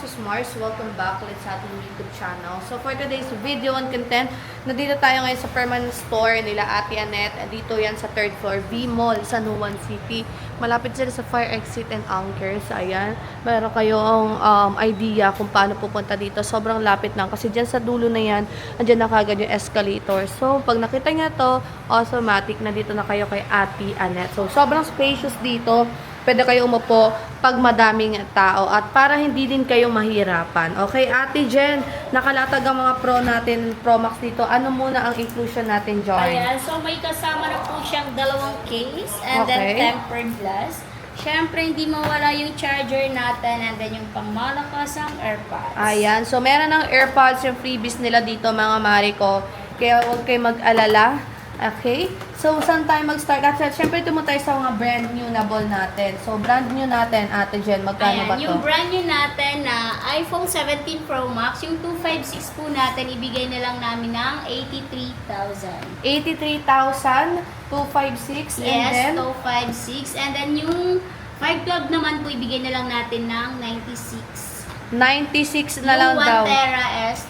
sis Mars, welcome back ulit sa ating YouTube channel. So for today's video and content, nandito tayo ngayon sa permanent store nila Ate Annette. Dito yan sa 3rd floor, V-Mall, San Juan City. Malapit sila sa fire exit and anchors. Ayan, meron kayong idea kung paano pupunta dito. Sobrang lapit lang kasi dyan sa dulo na yan, andyan na kagad yung escalator. So pag nakita nyo to, automatic na dito na kayo kay Ate Annette. So sobrang spacious dito. Pwede kayo umupo pag madaming tao at para hindi din kayo mahirapan. Okay, Ate Jen, nakalatag ang mga pro natin, Pro Max dito. Ano muna ang inclusion natin, Joy? Ayan, so may kasama na po siyang dalawang case and then tempered glass. Siyempre, hindi mawala yung charger natin and then yung pangmalakasang AirPods. Ayan, so meron ng AirPods yung freebies nila dito, mga Mariko. Kaya huwag kayo mag-alala. Okay? So, saan tayo mag-start? At syempre, ito mo tayo sa mga brand new na ball natin. So, brand new natin, Ate Jen, magkano ba to? Yung brand new natin na iPhone 17 Pro Max, yung 256 po natin, ibigay na lang namin ng 83,000. 83,000, 256, Yes, and then? 256. And then yung 512 naman po, ibigay na lang natin ng 96. 96 na lang yung 1 daw. tera is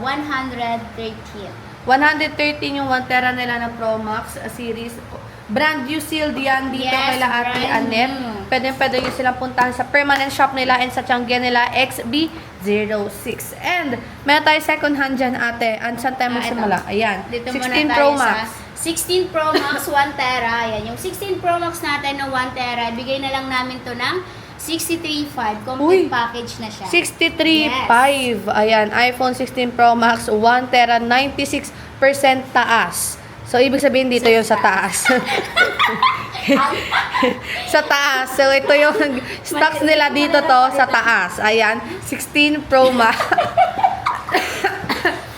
113. 113 yung 1 tera nila na Pro Max series. Brand new sealed yan dito Yes, kay Ate brand Annette. new. Pwede nyo silang puntahan sa permanent shop nila and sa Tiangge nila XB06. And meron tayo second hand dyan, Ate. And saan tayo magsimula? Ayan. Dito 16 muna Pro tayo Max. sa 16 Pro Max 1 tera. Ayan, yung 16 Pro Max natin na 1 tera, ibigay na lang namin to ng 63.5. Complete package na siya. 63.5. Ayan, iPhone 16 Pro Max 1 tera, 96% taas. So, ibig sabihin dito yung sa taas. Sa taas. So, ito yung stocks nila dito to sa taas. Ayan, 16 Pro Max.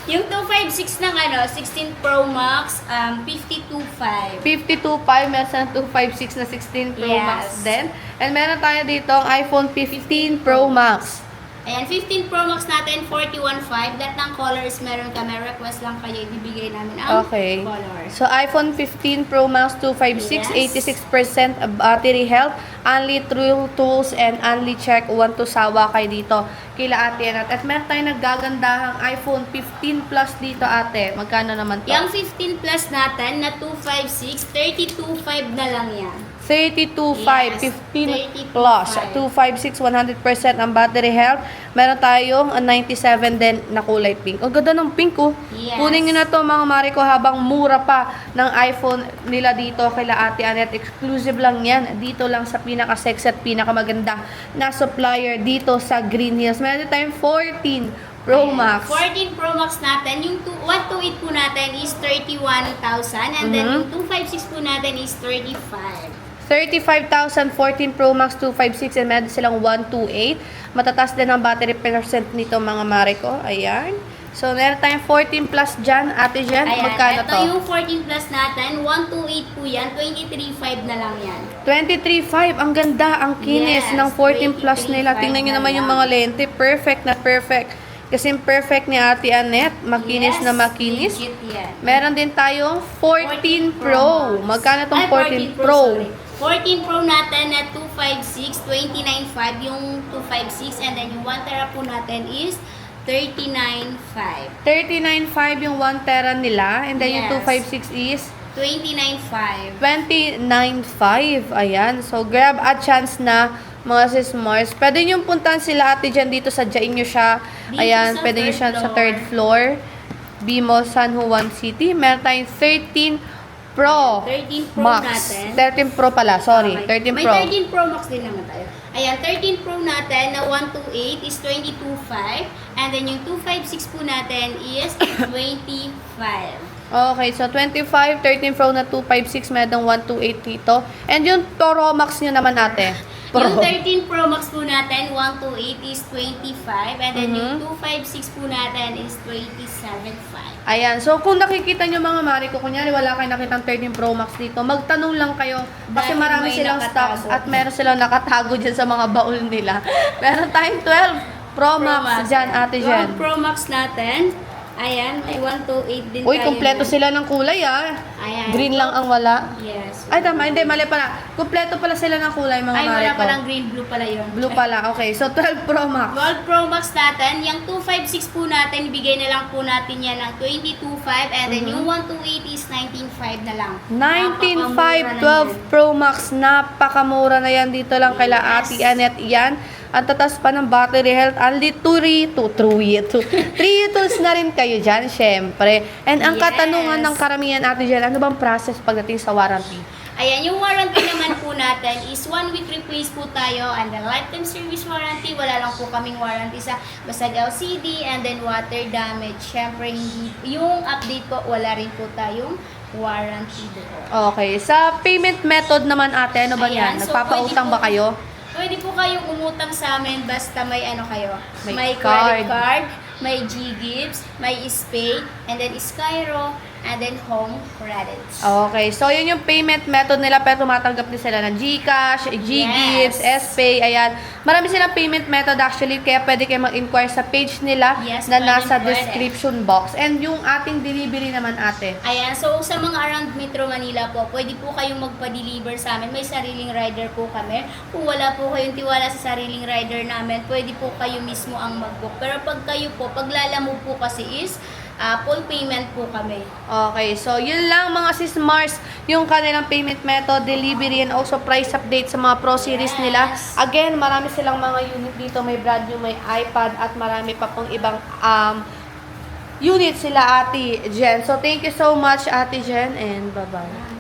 Yung 256 ng 16 Pro Max, 52.5. 52.5, meron sa 256 na 16 Pro Max Yes. din. And meron tayo dito ang iPhone 15 Pro Max. Ayan, 15 Pro Max natin, 41.5. Lahat ng colors meron ka. May request lang kayo, ibibigay namin ang colors. So, iPhone 15 Pro Max 256, Yes. 86% battery health, only true tools, and only check 1 to sawa kayo dito. Kila Ate Annette. At meron tayong naggagandahang iPhone 15 Plus dito, Ate. Magkano naman to? Yung 15 Plus natin na 256, 32.5 na lang yan. 32.5, Yes, 15 Plus, 256, 100% ang battery health. Meron tayong 97 din na kulay pink. Ang ganda ng pink, oh. Yes. Kunin nyo na to, mga Mariko, habang mura pa ng iPhone nila dito kay Ate Annette. Exclusive lang yan. Dito lang sa pinaka-sexy at pinakamaganda na supplier dito sa Green Hills. Meron tayong 14 Pro Max. 14 Pro Max natin, yung 128 po natin is 31,000 and then yung 256 po natin is 35. 35,000, 14 Pro Max 256, and meron silang 128. Matataas din ang battery percent nito, mga Mariko. Ayan. So, meron tayong 14 Plus dyan. Ate Jen, magkano ito to? yung 14 Plus natin, 128 po yan, 23.5 na lang yan. 23.5. Ang ganda, ang kinis Yes, ng 14 Plus 23.5 nila. Tingnan nyo na naman yung lang. mga lente. Perfect na perfect. Kasi perfect ni Ate Annette. Makinis na makinis. legit yan. Meron din tayong 14 Pro. Magkano tong 14 14 Pro? sorry. 14 Pro natin na 256, 29.5 yung 256 and then yung 1 tera po natin is 39.5. 39.5 yung 1 tera nila. And then yung Yes. 256 is 29.5. 29.5. Ayan. So, grab a chance na mga sis Mars. Pwede nyo puntahan sila Ate dyan dito sa Jain nyo siya. Dito Ayan. sa Pwede nyo third siya sa floor. 3rd floor. B-Mall, San Juan City. Meron tayong 13 Pro 13 Pro Max. natin. 13 Pro pala. Sorry. Okay. 13 May Pro. 13 Pro Max din naman tayo. Ayan, 13 Pro natin na 128 is 22.5 and then yung 256 po natin is 25. Okay. So, 25, 13 Pro na 256. Meron 128 dito. And yung Pro Max nyo naman ate. Pro. Yung 13 Pro Max po natin, 128 is 25 and then yung 256 po natin is 27.5. Ayan. So, kung nakikita nyo mga Mariko, kunyari wala kayo nakitang 13 Pro Max dito, magtanong lang kayo. Kasi Dahil marami may silang nakatago. stocks at meron silang nakatago dyan sa mga baul nila. Meron tayong 12 Pro Max dyan, Ate Jen. Yung Pro Max natin, Ayan, may 128 din Uy, tayo. kumpleto na. sila ng kulay ah. Ayan. Green lang ang wala. Yes. Ay, tama. Hindi, mali pala. Kumpleto pala sila ng kulay, mga Ay, mare wala ko. palang green, blue pala yun. Blue pala. Okay, so 12 Pro Max. 12 Pro Max natin, yung 256 po natin, ibigay na lang po natin yan ng 22.5 and then yung 128 is 19.5 na lang. 19.5 12 Pro Max. Napakamura na yan. Dito lang kaila Yes. Ate Annette yan. Ang tatas pa ng battery health. Only 3 utils na rin kayo dyan, syempre. And ang Yes. katanungan ng karamihan natin dyan, ano bang process pagdating sa warranty? Ayan, yung warranty naman po natin is 1 week replace po tayo and then lifetime service warranty. Wala lang po kaming warranty sa basag LCD and then water damage. Syempre, hindi, yung update po, wala rin po tayong warranty doon. Okay. Sa payment method naman ate, ano ba Ayan, yan? so Nagpapautang pwede ba po- kayo? Pwede po kayong umutang sa amin basta may ano kayo. May credit card. card, may G-Gives, may Spay, and then Skyro, and then Home Credits. Okay. So, yun yung payment method nila pero tumatanggap din sila ng GCash, G-Gives, Yes. SPay, ayan. Marami silang payment method actually kaya pwede kayo mag-inquire sa page nila Yes, na pwede, nasa pwede. description box. And yung ating delivery naman ate. Ayan, so sa mga around Metro Manila po, pwede po kayong magpa-deliver sa amin. May sariling rider po kami. Kung wala po kayong tiwala sa sariling rider namin, pwede po kayo mismo ang mag-book. Pero pag kayo po, paglalamove po kasi is full payment po kami. Okay, so yun lang mga sis Mars, yung kanilang payment method, delivery, and also price update sa mga Pro Series Yes. nila. Again, marami silang mga unit dito, may brand new, may iPad, at marami pa pong ibang unit sila Ate Jen. So thank you so much Ate Jen, and bye-bye.